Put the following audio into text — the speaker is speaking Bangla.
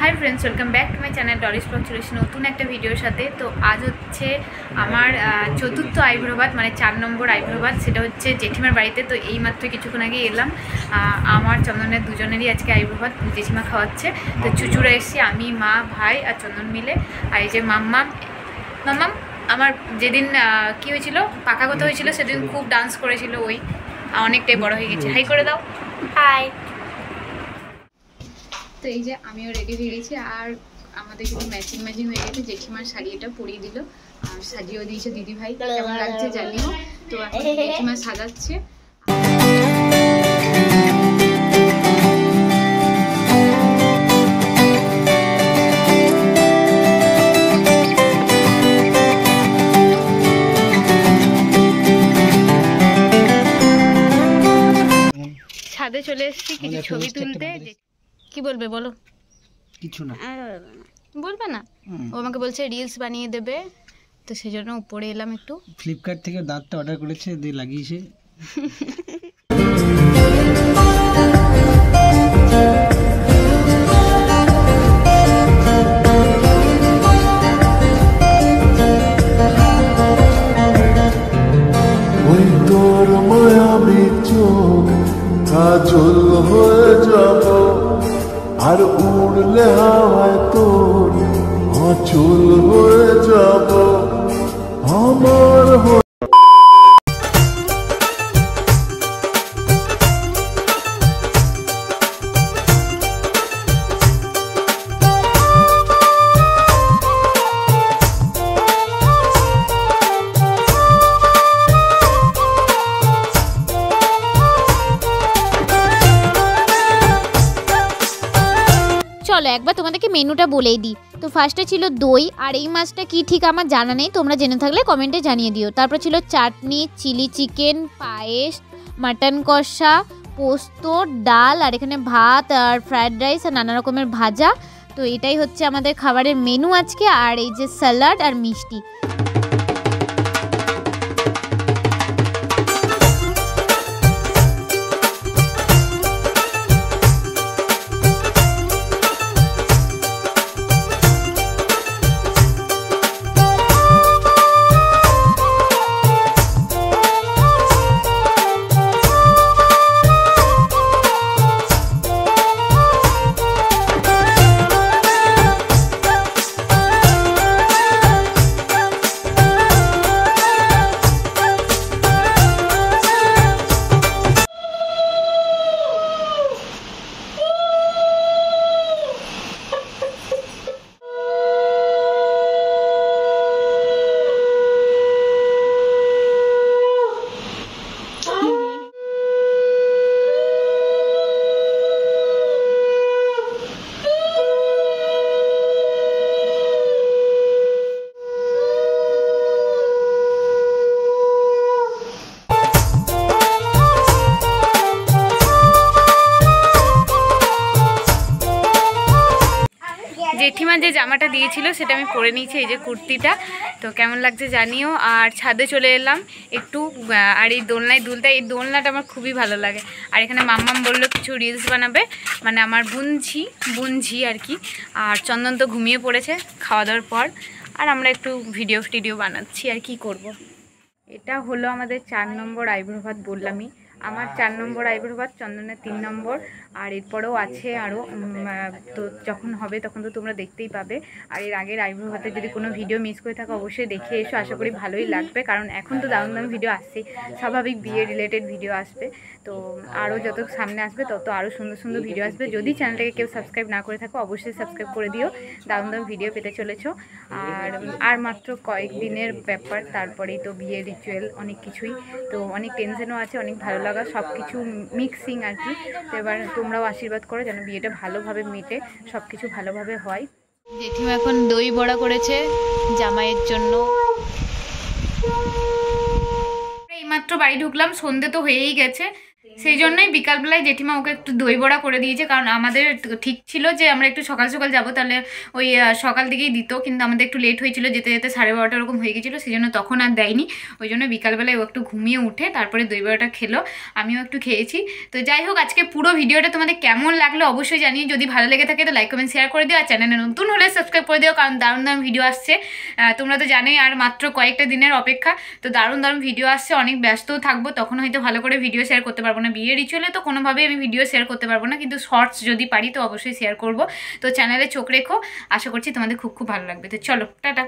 High friends welcome back to my channel Dolly's blog चले नतून एक भिडियोर साथे। तो आज हे आमार चतुर्थ आइब्रोभात माने 4 नम्बर आइब्रोभात सेटा होच्छे जेठिमार बाड़ीते। तो ये मात्र किछुक्षण आगे एलाम आमार चंदनेर दुजनेरই आजके आइब्रोभात जेठिमा खाওয়াচ্ছে। तो चुचुरा एसेছি आमी मा भाई और चंदन मिले। और ये माम्माम माम्माम आमार जेदिन कि हयेछिलो पाकागत हयेछिलो सेदिन खूब डांस करेछिलो ओई अनेकटाई बड़ हये गेছে। हाई करे दाও हाई। तो ये जे आमिও रेडी হয়ে গেছি আর আমাদের কিন্তু ম্যাচিং হয়ে গেছে। জেঠিমার শাড়ি এটা পরিয়ে দিল আর সাজিয়েও দিয়েছে দিদি ভাই। কেমন লাগছে জানিও। তো এখন জেঠিমা সাজাচ্ছে। ছাদে চলে এসেছি কিছু ছবি তুলতে। কি বলবে বলো? কিছু না বলবে না। ও আমাকে বলছে রিলস বানিয়ে দেবে, তো সেজন্য উপরে এলাম একটু। ফ্লিপকার্ট থেকে দাঁতটা অর্ডার করেছে, দিয়ে লাগিয়েছে। ওই তোর মায়াবী চোখ কাজল হয়ে যাব আর উড়লে হাওয়ায় তোর অচল হয়ে যাব আমার। চলো একবার তোমাদেরকে মেনুটা বলেই দিই। তো ফার্স্টে ছিল দই আর এই মাছটা কি ঠিক আমার জানা নেই, তোমরা জেনে থাকলে কমেন্টে জানিয়ে দিও। তারপর ছিল চাটনি, চিলি চিকেন, পায়েস, মাটন কষা, পোস্ত, ডাল আর এখানে ভাত আর ফ্রায়েড রাইস আর নানা রকমের ভাজা। তো এটাই হচ্ছে আমাদের খাবারের মেনু আজকে। আর এই যে স্যালাড আর মিষ্টি। জেঠিমা যে জামাটা দিয়েছিল সেটা আমি পরে নিয়েছি, এই যে কুর্তিটা। তো কেমন লাগছে জানিও। আর ছাদে চলে এলাম একটু। আর এই দোলনায় দুলতে, এই দোলনাটা আমার খুবই ভালো লাগে। আর এখানে মাম্মাম বললো কিছু রিলস বানাবে, মানে আমার বুনঝি আর কি। আর চন্দন তো ঘুমিয়ে পড়েছে খাওয়া দাওয়ার পর। আর আমরা একটু ভিডিও বানাচ্ছি আর কি করব। এটা হলো আমাদের 4 নম্বর আইব্রোভাত বললামই। আমার 4 নম্বর আইব্রোভাত, চন্দনের 3 নম্বর। আর এরপরেও আছে আরও। তো যখন হবে তখন তো তোমরা দেখতেই পাবে। আর এর আগের আইব্রোভাতে যদি কোনো ভিডিও মিস করে থাকো অবশ্যই দেখে এসো, আশা করি ভালোই লাগবে। কারণ এখন তো দারুণ দারুণ ভিডিও আসছে, স্বাভাবিক বিয়ে রিলেটেড ভিডিও আসবে। তো আরও যত সামনে আসবে তত আরও সুন্দর সুন্দর ভিডিও আসবে। যদি চ্যানেলটাকে কেউ সাবস্ক্রাইব না করে থাকো অবশ্যই সাবস্ক্রাইব করে দিও, দারুণ দারুণ ভিডিও পেতে চলেছো। আর মাত্র কয়েকদিনের ব্যাপার, তারপরেই তো বিয়ে রিচুয়াল, অনেক কিছুই। তো অনেক টেনশনও আছে, অনেক ভালো লাগা, সব কিছু মিক্সিং আর কি। তো এবার তোমরাও আশীর্বাদ করো যেন বিয়েটা ভালোভাবে মেটে, সব কিছু ভালোভাবে হয়। জেঠিমা এখন দই বড়া করেছে জামাইয়ের জন্য। এইমাত্র বাড়ি ঢুকলাম, সন্ধে তো হয়েই গেছে। সেই জন্যই বিকালবেলায় জেঠিমা ওকে একটু দই বড়া করে দিয়েছে, কারণ আমাদের ঠিক ছিল যে আমরা একটু সকাল সকাল যাবো, তাহলে ওই সকাল দিকেই দিত, কিন্তু আমাদের একটু লেট হয়েছিল, যেতে যেতে 12:30 এরকম হয়ে গেছিলো, সেই জন্য তখন আর দেয়নি। ওই জন্য বিকালবেলায় ও একটু ঘুমিয়ে উঠে তারপরে দই বড়াটা খেলো, আমিও একটু খেয়েছি। তো যাই হোক, আজকে পুরো ভিডিওটা তোমাদের কেমন লাগলো অবশ্যই জানিয়ে, যদি ভালো লেগে থাকে তো লাইক কমেন্ট শেয়ার করে দিও, আর চ্যানেলে নতুন হলে সাবস্ক্রাইব করে দিও, কারণ দারুণ দারুণ ভিডিও আসছে। তোমরা তো জানোই আর মাত্র কয়েকটা দিনের অপেক্ষা, তো দারুণ দারুণ ভিডিও আসছে। অনেক ব্যস্তও থাকবো, তখন হয়তো ভালো করে ভিডিও শেয়ার করতে পারবো না। বিয়ে রিচুয়ালে তো কোনোভাবেই আমি ভিডিও শেয়ার করতে পারবো না, কিন্তু শর্টস যদি পারি তো অবশ্যই শেয়ার করবো। তো চ্যানেলে চোখ রেখো, আশা করছি তোমাদের খুব খুব ভালো লাগবে। তো চলো, টাটা।